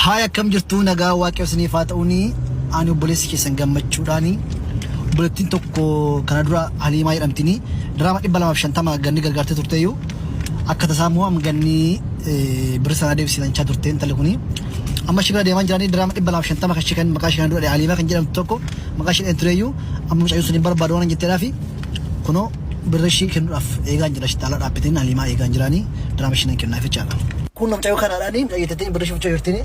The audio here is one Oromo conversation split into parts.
Haya kam jirtu nagaa waaqeef siniifaa ta'uuni ani obboleessi keessan gammachuudhaani obboleettiin tokko kana dura Haliimaa jedhamtini diraama 250 ganni gargaartee turteeyyuu akka tasaamoo am ganni birsa deebisisan chaa turteen talekuni amma shikara deeman jiranii diraama 250 kan shikan maqaa shikan dura Haliimaa kan jedhamtu tokko maqaa shikan tureeyyuu amma mucayyuu suniin barbaadu waan jetteedhaafi kuno birrashii kennuudhaaf eegaan jira shitaala dhaabbitiin Haliimaa eegaan jiranii diraama shinan kennaaf jechaadha kun mucayyuu kanaadhaani mucayyuu birrashii mucayyuu jirtini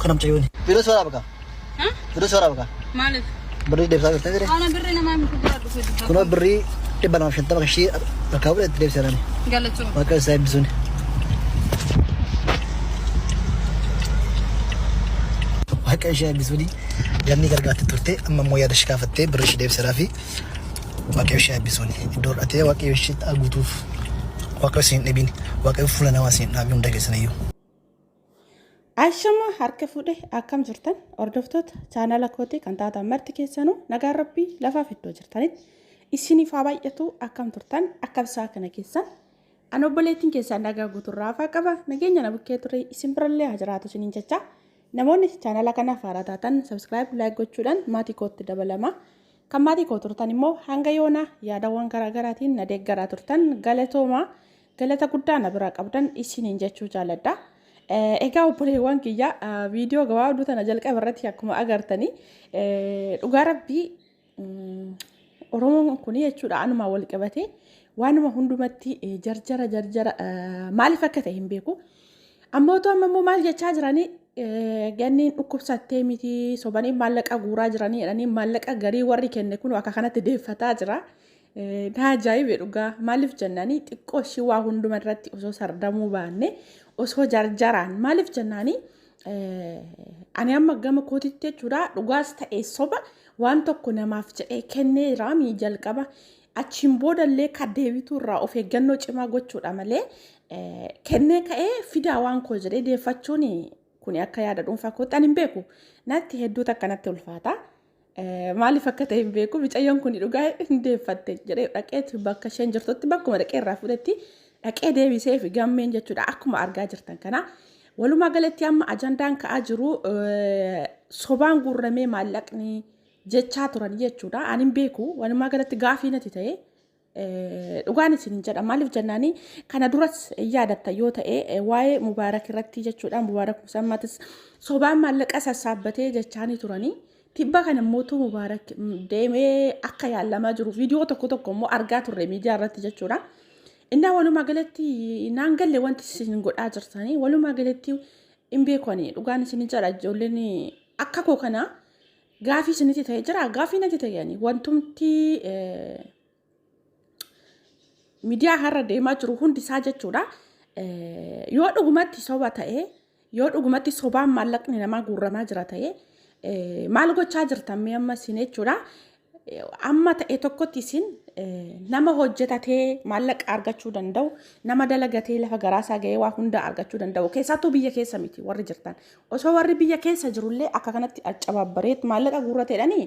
كلام تجوني بيروس ولا بقى بيروس ولا بقى مالك بري دبسة بتدري أنا بري أنا ما ممكن كنا بري تبى نام شنطة بقى شيء ركابة دبسة راني قالت شو ما كان سايب بزوني هيك أشياء بزوني جاني كرجعت تورتي أما مويا دشكافتي بريش دبسة رافي ما كان أشياء بزوني الدور أتيه واقع يشيت أقوتوف واقع سين نبين واقع فلان واسين نبيهم دقيسنايو Ashama harka fuudhee akkam jirtan hordoftoota chaanala kootii kan taatan marti keessanuu nagaan rabbii lafaaf iddoo jirtanitti isiniif haa baay'atu akkam turtan akkam isaa kana keessan an obboleettiin keessan nagaa guuturraa afaa qaba nageenya na bukkee ture isin birallee haa jiraatu isiniin jecha namoonni chaanala kanaaf haaraa taatan subscribe like gochuudhaan maatii kootti dabalama kan maatii koo turtan immoo hanga yoona yaadawwan garaagaraatiin na deeggaraa turtan galata guddaa na biraa qabdan isiniin jechuu jaaladha. Egaa obboleewwan kiyya viidiyoo gabaabduu tana jalqaba irratti akkuma agartanii dhugaa rabbii Oromoon kun jechuudha anuma wal qabatee waanuma hundumatti jarjara maaliif akka ta'e hin beeku ammootu ammoo maal jechaa jiranii ganniin dhukkubsattee miti sobanii maallaqa guuraa jiranii jedhanii maallaqa garii warri kenne kun akka kanatti deeffataa jira. Ajaa'ibe dhugaa maaliif jennanii xiqqoo ishii waa hunduma irratti osoo sardamuu baanne osoo jarjaraan maaliif jennaanii ani amma gama kootitti jechuudha dhugaas ta'e soba waan tokko namaaf jedhee kennee raamii jalqaba achiin boodallee kaddeebituu irraa of eeggannoo cimaa gochuudha malee kennee ka'ee fidaa waan koo jedhee deeffachuun kun akka yaada dhuunfaa kootti ani hin beeku natti hedduu takkanatti ulfaata. Maaliif akka ta'e hin beeku mucayyoon kun dhugaa hin deeffatte jedhee dhaqeetti bakka isheen jirtutti bakkuma dhaqee irraa fudhatti dhaqee deebisee fi gammeen jechuudha akkuma argaa jirtan kana walumaa galatti amma ajandaan ka'aa jiru sobaan guurramee maallaqni jechaa turan jechuudha ani hin beeku walumaa galatti gaafii natti ta'e dhugaan isin jedha maaliif jennaanii kana duras yaadatta yoo ta'e waa'ee Mubaarak irratti jechuudha Mubaarak Musammatis sobaan maallaqa sassaabbatee jechaanii turanii. Tibba kana mootuu Mubaarak deemee akka yaalamaa jiru viidiyoo tokko immoo argaa turre miidiyaa irratti jechuudha. Innaa walumaa galatti naan galle wanti isin godhaa jirtanii walumaa galatti hin beekani dhugaan isin jedha ijoolleen akka koo kana gaafii isinitti ta'e jira gaafii natti ta'ani wantumti miidiyaa har'a deemaa jiru hundi isaa jechuudha. Yoo dhugumatti soba ta'e yoo dhugumatti sobaan maallaqni namaa guurramaa jira ta'e. Maal gochaa jirtan mee amma isin jechuudha amma ta'e tokkotti isin nama hojjetatee maallaqa argachuu danda'u nama dalagatee lafa garaasaa ga'ee waa hunda argachuu danda'u keessattuu biyya keessa miti warri jirtan osoo warri biyya keessa jirullee akka kanatti accabaabbareet maallaqa guurrateedhanii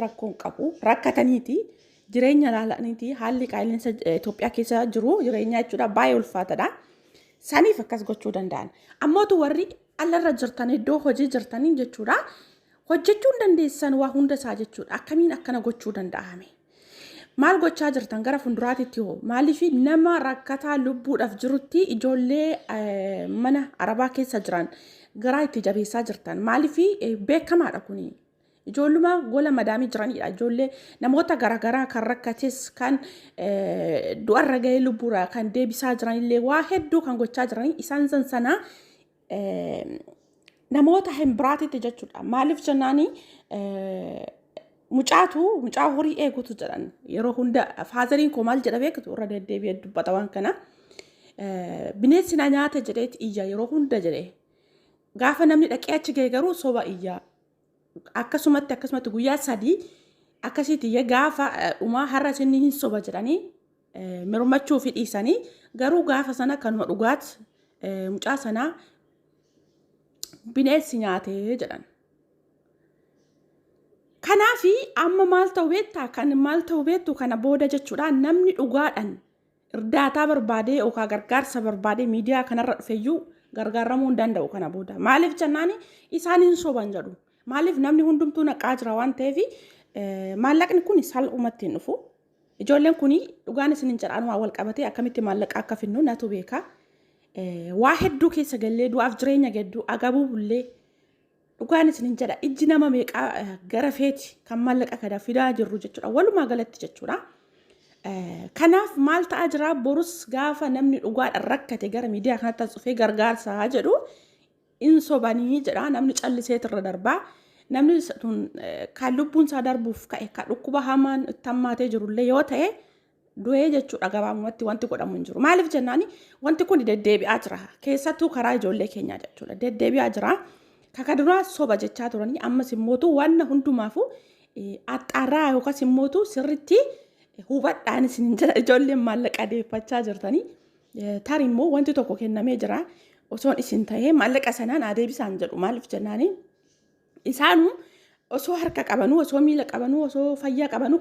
rakkoon qabu rakkataniiti jireenya laalaniiti haalli qaala'insa Itoophiyaa keessa jiru jireenya jechuudha baay'ee ulfaataadha saniif akkas gochuu danda'an ammootu warri allarra jirtan iddoo hojii jirtanii jechuudha. Hojjechuu dandeessan waa hunda isaa jechuudha akkamiin akkana gochuu danda'ame maal gochaa jirtan gara fuulduraatti hoo maaliif nama rakkataa lubbuudhaaf jirutti ijoollee mana arabaa keessa jiran garaa itti jabeessaa jirtan maaliif beekamaadha kuni ijoolluma gola madaamii jiranidha ijoollee namoota garaagaraa kan rakkates kan du'arra ga'ee lubbuudha kan deebisaa jiranillee waa hedduu kan gochaa jiran isaan sana namoota hin biraatitti jechuudha maaliif jennaanii mucaa horii eegutu jedhan yeroo hunda faazariin koo maal jedha beektu irra deddeebi'ee dubbata waan kana bineensi na nyaata jedheeti iyya yeroo hunda jedhee gaafa namni dhaqee achi ga'e garuu soba iyya akkasumatti guyyaa 3 akkasitti iyya gaafa dhumaa har'a isin hin soba jedhanii mirmachuu fi dhiisanii garuu gaafa sana kanuma dhugaati mucaa sanaa bineensi nyaatee jedhan. Kanaafi amma maal ta'u beektu kana booda jechuudha namni dhugaadhaan irdaataa barbaadee yookaan gargaarsa barbaadee miidiyaa kanarra dhufeeyyuu gargaaramuu hin danda'u kana booda. Maaliif jennaan isaan hin soban jedhu. Maaliif namni hundumtuu naqaa jira waan ta'eef maallaqni kun salphumatti hin dhufu. Ijoolleen kun dhugaan isin hin jedhaan waa wal qabatee akkamitti maallaqa akka finnu natu beeka. Waa hedduu keessa gallee du'aaf jireenya gadduu agabuu bullee dhugaan isin hin jedha ijji nama meeqaa gara feeti kan maallaqa kana fidaa jirru jechuudha. Walumaa galatti jechuudha. Kanaaf maal ta'aa jira borus gaafa namni dhugaadhaan rakkate gara miidiyaa kanatti dhufee gargaarsaa jedhu in sobanii jedha namni callisee irra darbaa. Namni kan lubbuun isaa darbuuf ka'e kan dhukkuba hamaan itti hammaatee jirullee yoo ta'e du'ee jechuudha gabaabumatti wanti godhamu hin jiru. Maaliif jennaani wanti kun deddeebi'aa jira. Keessattuu karaa ijoollee keenyaa jechuudha. Deddeebi'aa jira. Kaka duraa soba jechaa turanii ammas immootu waan hundumaafu axxaaraa yookaas immootu sirritti hubadhaan isin jira ijoolleen maallaqa deeffachaa jirtanii. Tarii immoo wanti tokko kennamee jira. Osoon isin ta'ee maallaqa sanaan adeebisaan jedhu maaliif jennaani isaanu osoo harka qabanuu osoo miila qabanuu osoo fayyaa qabanuu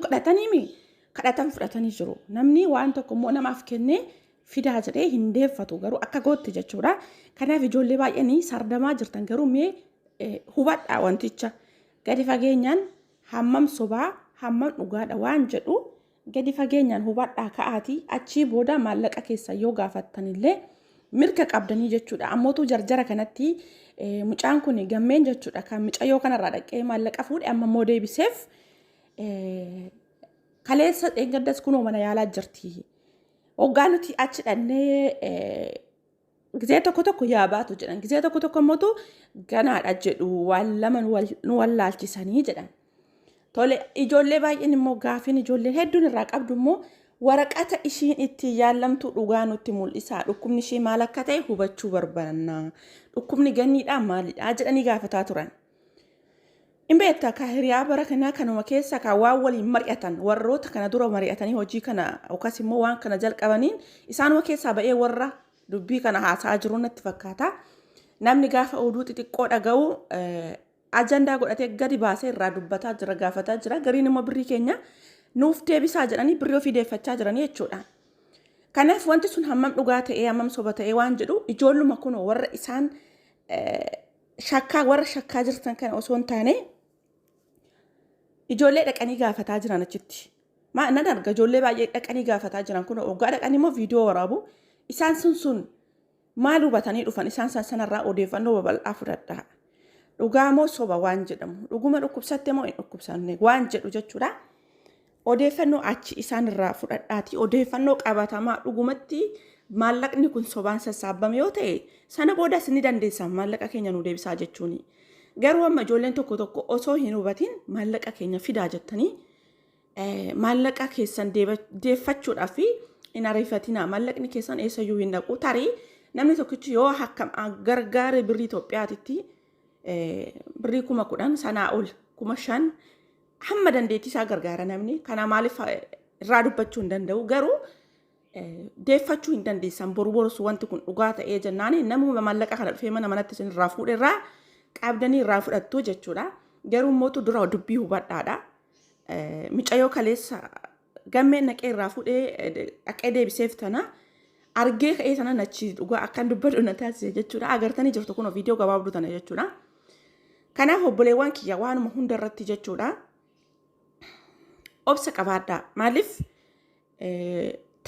kadhatan fudhatanii jiru. Namni waan tokko immoo namaaf kennee fidaa jedhee hin deeffatu garuu akka gootti jechuudha. Kanaaf ijoollee baay'een sardamaa jirtan garuu mee hubadhaa wanticha gadi fageenyaan hammam sobaa hammam dhugaadha waan jedhu gadi fageenyaan hubadhaa ka'aatii achii booda maallaqa keessa yoo gaafattanillee mirga qabdanii jechuudha. Ammootu jarjara kanatti mucaan kun gammeen jechuudha kan mucayyoo kanarraa dhaqee maallaqa fuudhe amma immoo deebiseef kaleessa eeggaddas kunoo mana yaalaa jirti. Hoggaa nuti achi dhannee gizee tokko yaa baatu jedhan gizee tokko immootu ganaadha jedhu waan lama nu wallaalchisanii jedhan. Tole ijoollee baay'een immoo gaafiin ijoollee hedduun irraa qabdu immoo waraqata ishiin itti yaallamtu dhugaa nutti mul'isa. Dhukkubni ishee maal akka ta'e hubachuu barbaanna. Dhukkubni ganniidhaa maalidhaa jedhanii gaafataa turan. Imbeetta ka hiriyaa bara kanaa kanuma keessa ka waan waliin mari'atan warroota kana dura mari'atanii hojii kana yookaas immoo waan kana jalqabaniin isaanuma keessaa ba'ee warra dubbii kana haasaa jiru natti fakkaata. Namni gaafa oduu xixiqqoo dhaga'u ajandaa godhatee gadi baasee irraa dubbataa jira gaafataa jira. Gariin immoo birrii keenya nuuf deebisaa jedhanii birrii ofii deeffachaa jiranii jechuudha. Kanaaf wanti sun hammam dhugaa ta'ee hammam soba ta'ee waan jedhu ijoolluma kun warra isaan shakkaa jirtan kana osoo hin taane ijoollee dhaqanii gaafataa jiran achitti. Nan arga ijoollee baay'ee dhaqanii gaafataa jiran kun hoggaa dhaqanii immoo viidiyoo waraabu isaan sun maal hubatanii dhufan isaan sanarraa odeeffannoo babal'aa fudhadhaa. Dhugaa moo soba waan jedhamu dhuguma dhukkubsatte moo hin dhukkubsanne waan jedhu jechuudha. Odeeffannoo achi isaan irraa fudhadhaati odeeffannoo qabatamaa dhugumatti maallaqni kun sobaan sassaabame yoo ta'e sana boodas ni dandeessan maallaqa keenya nu deebisaa jechuuni. Garuu amma ijoolleen tokko osoo hin hubatin maallaqa keenya fidaa jettanii maallaqa keessan deeffachuudhaaf hin ariifatinaa maallaqni keessan eessayyuu hin dhaqu. Tarii namni tokkichi yoo akkam gargaare birrii Itoophiyaatitti birrii 10,000 sanaa ol 5,000 hamma dandeettii isaa gargaara namni. Kana maaliif irraa dubbachuu hin danda'u garuu deeffachuu hin dandeessan boru wanti kun dhugaa ta'ee jennaan namuma maallaqa kana dhufee manatti isin irraa fuudhe irraa qabdanii irraa fudhattu jechuudha. Garuu mootu dura dubbii hubadhaadha. Mucayyoo kaleessa gammeen naqee irraa fuudhee dhaqee deebiseef tana argee ka'ee sana nachi dhugaa akkan dubbadhu na taasise jechuudha. Agartanii jirtu kun viidiyoo gabaabduu tana jechuudha. Kanaaf obboleewwan kiyya waanuma hunda irratti jechuudha. Obsa qabaadhaa. Maaliif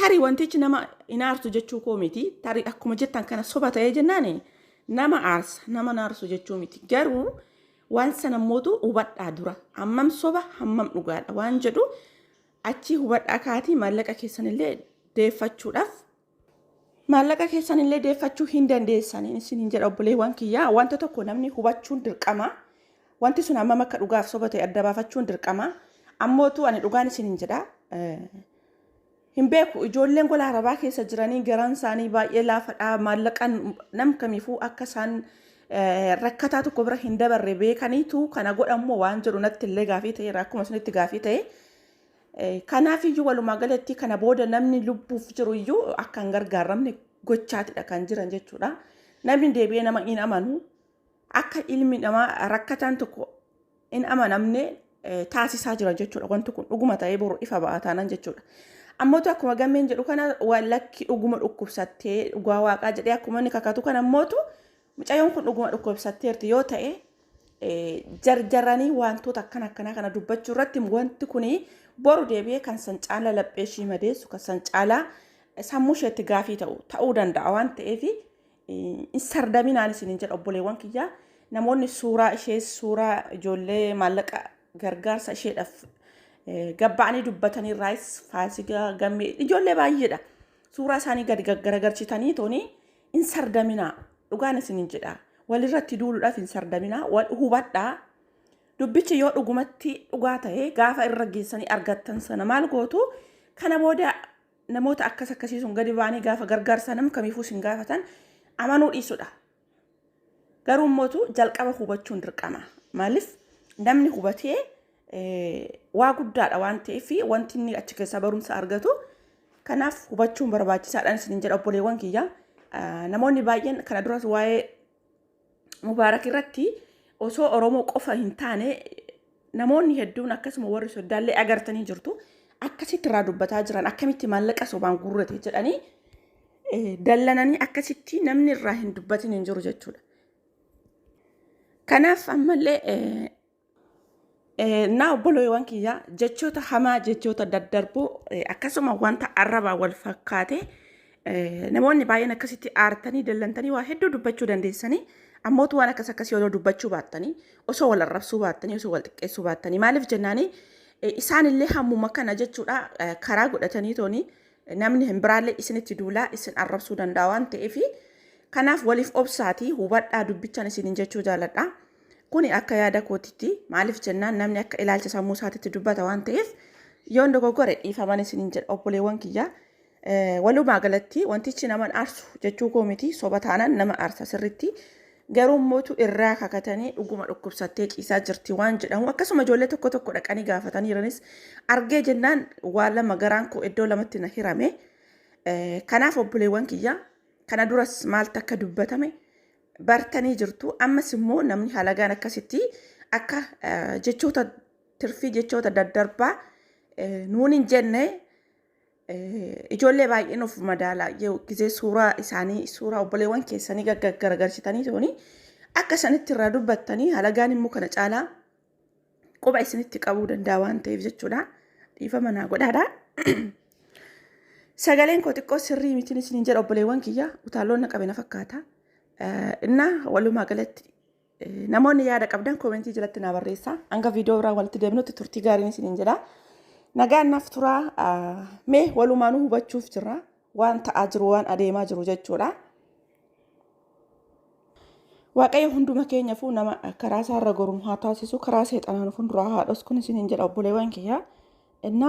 tarii wantichi nama hin aarsu jechuu koo miti. Tarii akkuma jettan kana soba ta'ee jennaani nama aarsa nama naarsu jechuu miti. Garuu waan sana mootu hubadhaa dura. Hammam soba hammam dhugaadha waan jedhu achi hubadhaa kaatii maallaqa keessanillee deeffachuudhaaf. Maallaqa keessanillee deeffachuu hin dandeessanii isin hin jedha obboleewwan kiyyaa. Wanta tokko namni hubachuun dirqama. Wanti sun hammam akka dhugaaf soba ta'e adda baafachuun dirqama. Ammootu ani dhugaan isin hin jedha. Hin beeku ijoolleen gola arabaa keessa jiranii garaan isaanii baay'ee laafadhaa maallaqaan nam kamiifuu akka isaan rakkataa tokko bira hin dabarre beekaniitu kana godhamu waan jedhu natti illee gaafii ta'e akkuma isinitti gaafii ta'e kanaaf iyyuu walumaa galatti kana booda namni lubbuuf jiru iyyuu akka hin gargaaramne gochaatidha kan jiran jechuudha. Namni deebi'ee nama hin amanu akka ilmi namaa rakkataan tokko hin amanamne taasisaa jira jechuudha. Wanti kun dhuguma ta'ee boru ifa ba'aa taanan jechuudha. ammootu akkuma gammeen jedhu kana walakki dhuguma dhukkubsattee dhugaa waaqaa jedhee akkuma inni kakatu kana ammootu mucayyoon kun dhuguma dhukkubsatteerti yoo ta'e jarjaranii wantoota akkanaa kana dubbachuu irratti wanti kuni boru deebi'ee kan san caalaa laphee ishii madeessu kan san caalaa sammuu isheetti gaafii ta'uu danda'a waan ta'eef in sardaminaan isin jedha obboleewwan kiyyaa namoonni suuraa ishee suuraa ijoollee maallaqa gargaarsa isheedhaaf gabba'anii dubbatanii raayis faasigaa gammee ijoollee baay'eedha suuraa isaanii gadi garagarchitanii tooni in sardaminaa dhugaan isin jedha walirratti duuluudhaaf hin sardaminaa wal hubadhaa dubbichi yoo dhugumatti dhugaa ta'e gaafa irra geessanii argattan sana maal gootu kana booda namoota akkasiisuun gadi ba'anii gaafa gargaarsa nam kamiifuu sin gaafatan amanuu dhiisudha garuu mootu jalqaba hubachuun dirqama maaliif namni hubatee waa guddaadha waan ta'eef wanti inni achi keessaa barumsa argatu kanaaf hubachuun barbaachisaadhaan isin jedha obboleewwan kiyya namoonni baay'een kana duras waa'ee Mubaarak irratti osoo Oromoo qofa hin taane namoonni hedduun akkasuma warri soddaallee agartanii jirtu akkasitti irraa dubbataa jiran akkamitti maallaqa sobaan gurrate jedhanii dallananii akkasitti namni irraa hin dubbatin hin jiru jechuudha. Kanaaf ammallee naa obboloowwan kiyya jechoota hamaa jechoota daddarbuu akkasuma wanta arrabaa wal fakkaate namoonni baay'een akkasitti aartanii dallantanii waa hedduu dubbachuu dandeessanii ammootu waan akkasii yoo dubbachuu baattanii osoo wal arrabsuu baattanii osoo wal xiqqeessuu baattanii maaliif jennaanii isaanillee hammuma kana jechuudha karaa godhatanii tooni namni hin biraallee isinitti duulaa isin arrabsuu danda'a waan ta'eef kanaaf waliif obsaatii hubadhaa dubbichaan isinin jechuu jaaladha kuni akka yaada kootitti maaliif jennaan namni akka ilaalcha sammuu isaatitti dubbata waan ta'eef yoo dogoggore dhiifaman isinin jedha obboleewwan kiyyaa walumaa galatti wantichi naman aarsu jechuu koo miti soba taanaan nama aarsa sirritti garuu mootu irraa kakatanii dhuguma dhukkubsattee ciisaa jirti waan jedhamu akkasuma ijoollee tokko dhaqanii gaafatanii jiranis argee jennaan waa lama garaan koo iddoo lamatti na hirame kanaaf obboleewwan kiyya kana duras maaltu akka dubbatame bartanii jirtu ammas immoo namni halagaan akkasitti akka jechoota tirfii jechoota daddarbaa nuun hin jenne ijoollee baay'een of madaalaa yoo gizee suuraa isaanii suuraa obboleewwan keessanii garagarchitanii tooni akka sanitti irraa dubbattanii halagaan immoo kana caalaa quba isinitti qabuu danda'a waan ta'eef jechuudha dhiifama naa godhaadha sagaleen koo xiqqoo sirrii mitiin isiniin jedha obboleewwan kiyya utaalloon na qabena fakkaata inna walumaa galatti namoonni yaada qabdan koomentii jalatti naa barreessaa hanga viidiyoo biraa walitti deebinutti turtii gaariin isiniin jedha nagaan naaf turaa mee walumaanuu hubachuuf jirra waan ta'aa jiru waan adeemaa jiru jechuudha. Waaqayyo hunduma keenyaafuu nama karaa isaarra gorum haa taasisu karaa seexanaan funduraa haa dhosku isiniin jedha obboleewwan kiyya inna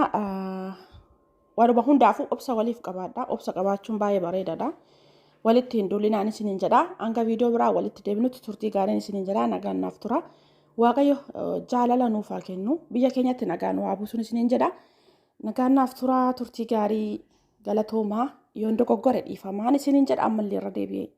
walumaa hundaafuu obsa waliif qabaadha obsa qabaachuun baay'ee bareedaadha walitti hin duulinaan isiniin jedha hanga viidiyoo biraa walitti deebinutti turtii gaariin isiniin jedha nagaan naaf turaa. Waaqayyo jaalala nuuf haa kennu biyya keenyatti nagaan waa buusuun isiniin jedha nagaan naaf turaa turtii gaarii galatoomaa yoon dogoggore dhiifamaan isiniin jedha ammallee irra deebi'ee